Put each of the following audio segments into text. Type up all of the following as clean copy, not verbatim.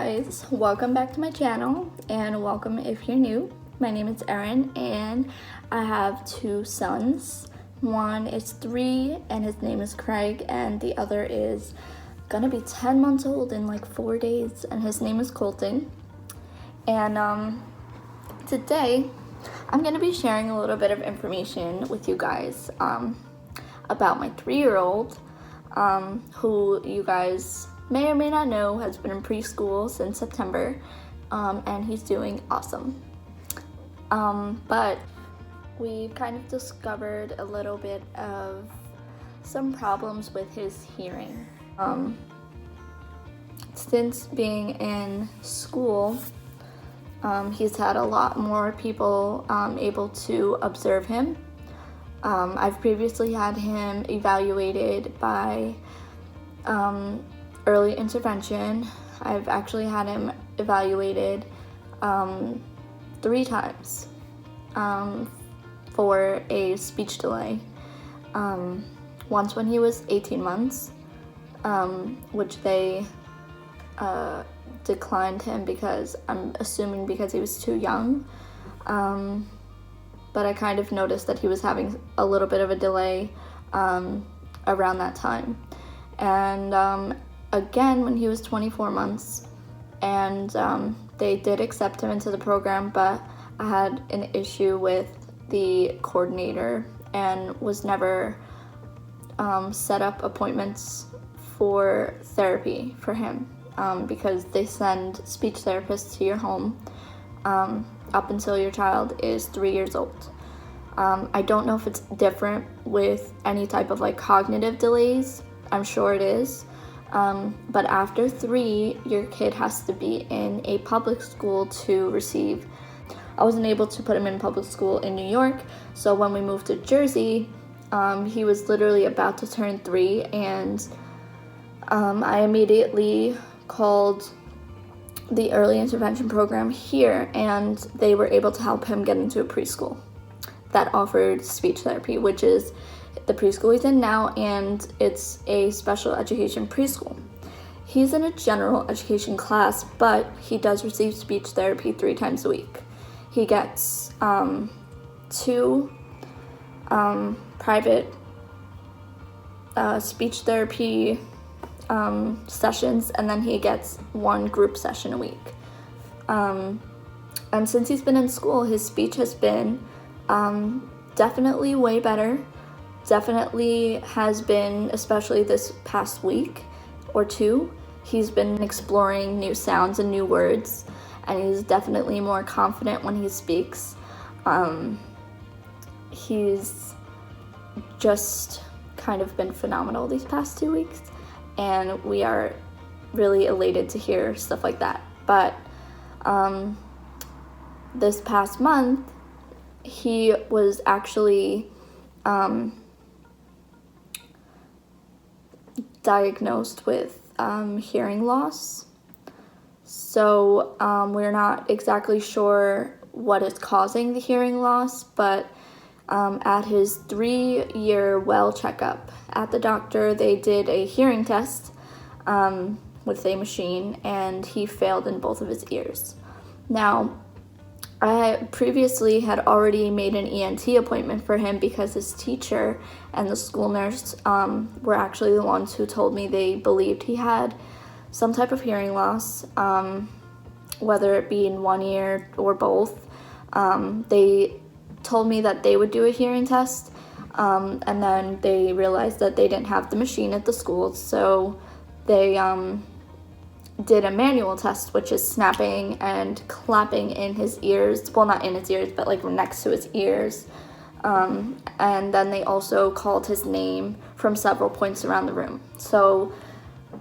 guys, welcome back to my channel and welcome if you're new. My name is Erin and I have two sons. One is 3 and his name is Craig, and the other is gonna be 10 months old in like 4 days and his name is Colton. And today I'm gonna be sharing a little bit of information with you guys about my 3-year-old who you guys may or may not know has been in preschool since September, and he's doing awesome. But we've kind of discovered a little bit of some problems with his hearing. Since being in school, he's had a lot more people able to observe him. I've previously had him evaluated by early intervention. I've actually had him evaluated 3 times for a speech delay. Once when he was 18 months, which they declined him because I'm assuming because he was too young. But I kind of noticed that he was having a little bit of a delay around that time. And again, when he was 24 months, and they did accept him into the program, but I had an issue with the coordinator and was never set up appointments for therapy for him because they send speech therapists to your home up until your child is 3 years old. I don't know if it's different with any type of like cognitive delays. I'm sure it is. But after 3, your kid has to be in a public school to receive. I wasn't able to put him in public school in New York, so when we moved to Jersey, he was literally about to turn 3, and I immediately called the early intervention program here, and they were able to help him get into a preschool that offered speech therapy, which is the preschool he's in now, and it's a special education preschool. He's in a general education class, but he does receive speech therapy 3 times a week. He gets 2 private speech therapy sessions, and then he gets 1 group session a week. And since he's been in school, his speech has been definitely way better. Definitely has been, especially this past week or 2, he's been exploring new sounds and new words, and he's definitely more confident when he speaks. He's just kind of been phenomenal these past 2 weeks, and we are really elated to hear stuff like that. But this past month, he was actually diagnosed with hearing loss. So we're not exactly sure what is causing the hearing loss, but at his 3-year well checkup at the doctor, they did a hearing test with a machine, and he failed in both of his ears. Now, I previously had already made an ENT appointment for him because his teacher and the school nurse were actually the ones who told me they believed he had some type of hearing loss, whether it be in one ear or both. They told me that they would do a hearing test, and then they realized that they didn't have the machine at the school, so they did a manual test, which is snapping and clapping in his ears. Well, not in his ears, but like next to his ears. And then they also called his name from several points around the room. So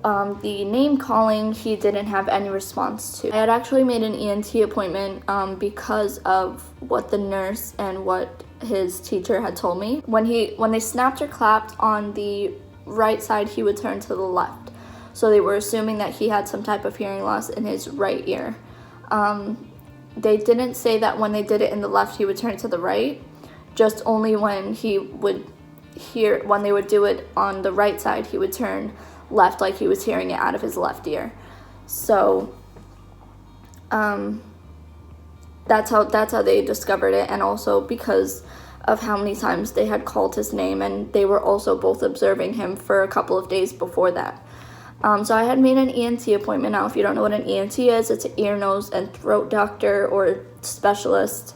the name calling, he didn't have any response to. I had actually made an ENT appointment because of what the nurse and what his teacher had told me. When they snapped or clapped on the right side, he would turn to the left. So they were assuming that he had some type of hearing loss in his right ear. They didn't say that when they did it in the left, he would turn to the right, just only when when they would do it on the right side, he would turn left like he was hearing it out of his left ear. So that's how they discovered it, and also because of how many times they had called his name, and they were also both observing him for a couple of days before that. So I had made an ENT appointment. Now, if you don't know what an ENT is, it's an ear, nose, and throat doctor or specialist.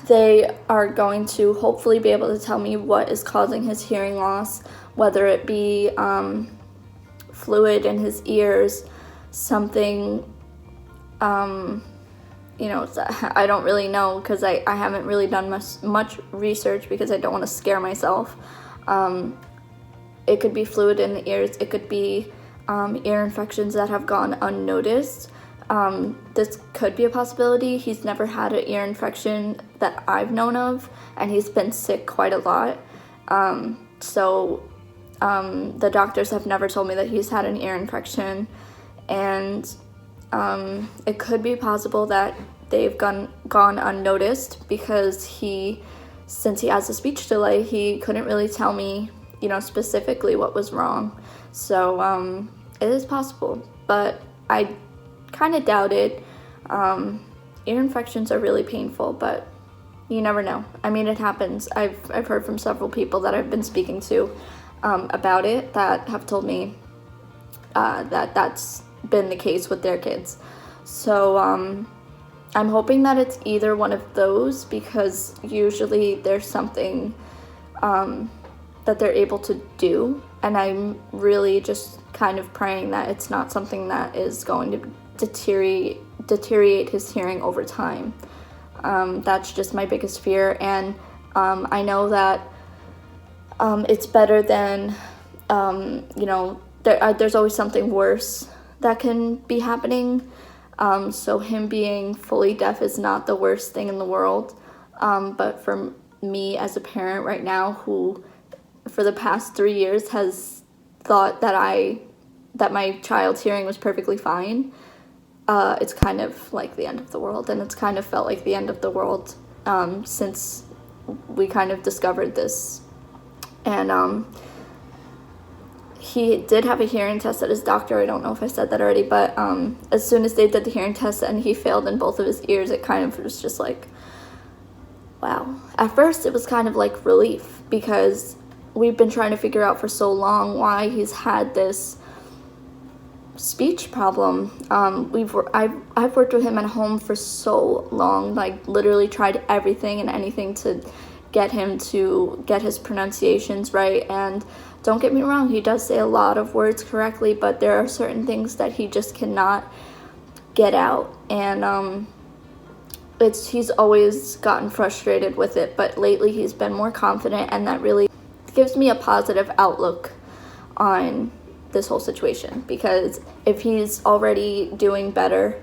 They are going to hopefully be able to tell me what is causing his hearing loss, whether it be fluid in his ears, something, I don't really know, because I haven't really done much research because I don't want to scare myself. It could be fluid in the ears. It could be ear infections that have gone unnoticed. This could be a possibility. He's never had an ear infection that I've known of, and he's been sick quite a lot. So the doctors have never told me that he's had an ear infection, and it could be possible that they've gone unnoticed because since he has a speech delay, he couldn't really tell me, specifically what was wrong. So it is possible, but I kind of doubt it. Ear infections are really painful, but you never know. I mean, it happens. I've heard from several people that I've been speaking to about it that have told me that that's been the case with their kids. So I'm hoping that it's either one of those, because usually there's something that they're able to do, and I'm really just kind of praying that it's not something that is going to deteriorate his hearing over time. That's just my biggest fear, and I know that it's better than there's always something worse that can be happening. So him being fully deaf is not the worst thing in the world, but for me as a parent right now, who for the past 3 years has thought that my child's hearing was perfectly fine, it's kind of like the end of the world, and it's kind of felt like the end of the world since we kind of discovered this. And he did have a hearing test at his doctor. I don't know if I said that already, but as soon as they did the hearing test and he failed in both of his ears, it kind of was just like, wow. At first it was kind of like relief, because we've been trying to figure out for so long why he's had this speech problem. I've worked with him at home for so long, like literally tried everything and anything to get him to get his pronunciations right. And don't get me wrong, he does say a lot of words correctly, but there are certain things that he just cannot get out. And he's always gotten frustrated with it, but lately he's been more confident, and that really gives me a positive outlook on this whole situation, because if he's already doing better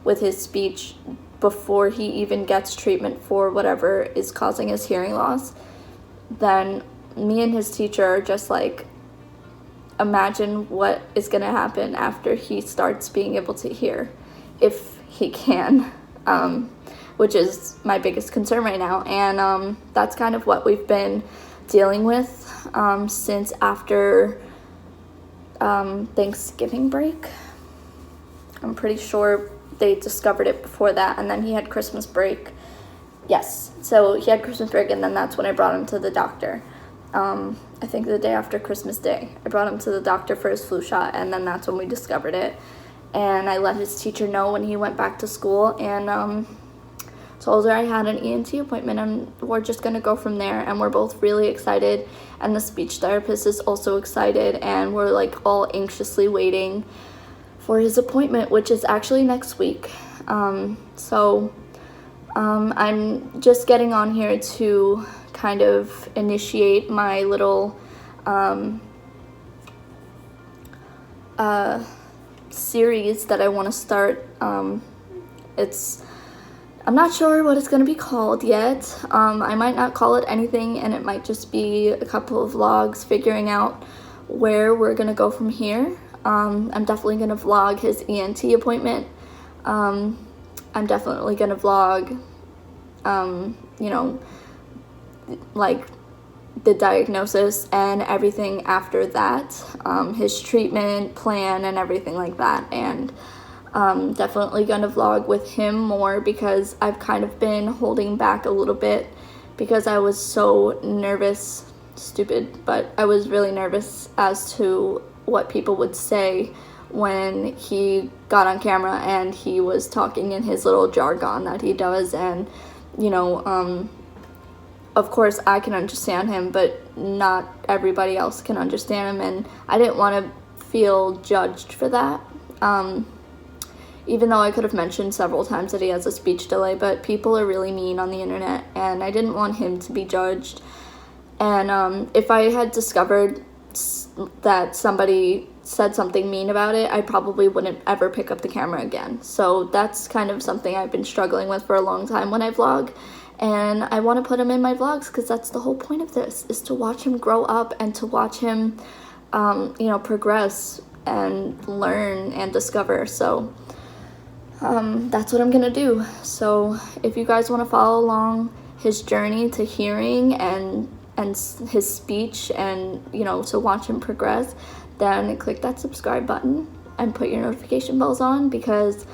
with his speech before he even gets treatment for whatever is causing his hearing loss, then me and his teacher are just like, imagine what is going to happen after he starts being able to hear, if he can, which is my biggest concern right now. And that's kind of what we've been dealing with since after Thanksgiving break. I'm pretty sure they discovered it before that, and then he had Christmas break. Yes, so he had Christmas break, and then that's when I brought him to the doctor. I think the day after Christmas Day, I brought him to the doctor for his flu shot, and then that's when we discovered it. And I let his teacher know when he went back to school, and told her I had an ENT appointment, and we're just gonna go from there. And we're both really excited, and the speech therapist is also excited, and we're like all anxiously waiting for his appointment, which is actually next week. So I'm just getting on here to kind of initiate my little series that I want to start. I'm not sure what it's going to be called yet. I might not call it anything, and it might just be a couple of vlogs figuring out where we're going to go from here. I'm definitely going to vlog his ENT appointment. I'm definitely going to vlog, like the diagnosis and everything after that, his treatment plan and everything like that. And Definitely gonna vlog with him more because I've kind of been holding back a little bit because I was so nervous. Stupid, but I was really nervous as to what people would say when he got on camera and he was talking in his little jargon that he does. And you know, of course I can understand him, but not everybody else can understand him, and I didn't want to feel judged for that. Even though I could have mentioned several times that he has a speech delay, but people are really mean on the internet, and I didn't want him to be judged. And if I had discovered that somebody said something mean about it, I probably wouldn't ever pick up the camera again. So that's kind of something I've been struggling with for a long time when I vlog. And I want to put him in my vlogs because that's the whole point of this, is to watch him grow up and to watch him, you know, progress and learn and discover. So that's what I'm gonna do. So if you guys want to follow along his journey to hearing and his speech, and you know, to watch him progress, then click that subscribe button and put your notification bells on, because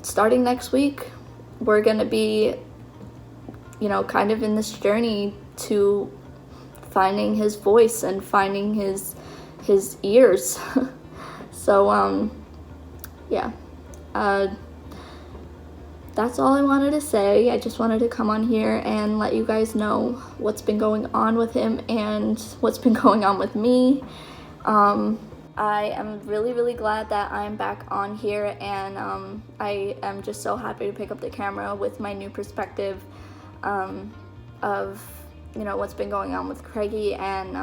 starting next week we're gonna be, you know, kind of in this journey to finding his voice and finding his ears. So yeah, that's all I wanted to say. I just wanted to come on here and let you guys know what's been going on with him and what's been going on with me. I am really glad that I'm back on here, and I am just so happy to pick up the camera with my new perspective of, you know, what's been going on with Craigie. And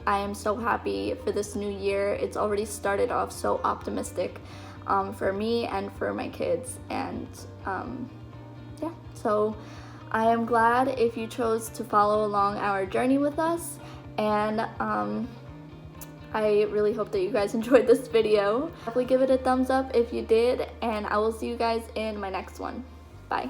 I am so happy for this new year. It's already started off so optimistic for me and for my kids. And yeah, so I am glad if you chose to follow along our journey with us. And I really hope that you guys enjoyed this video. Definitely give it a thumbs up if you did, and I will see you guys in my next one. Bye.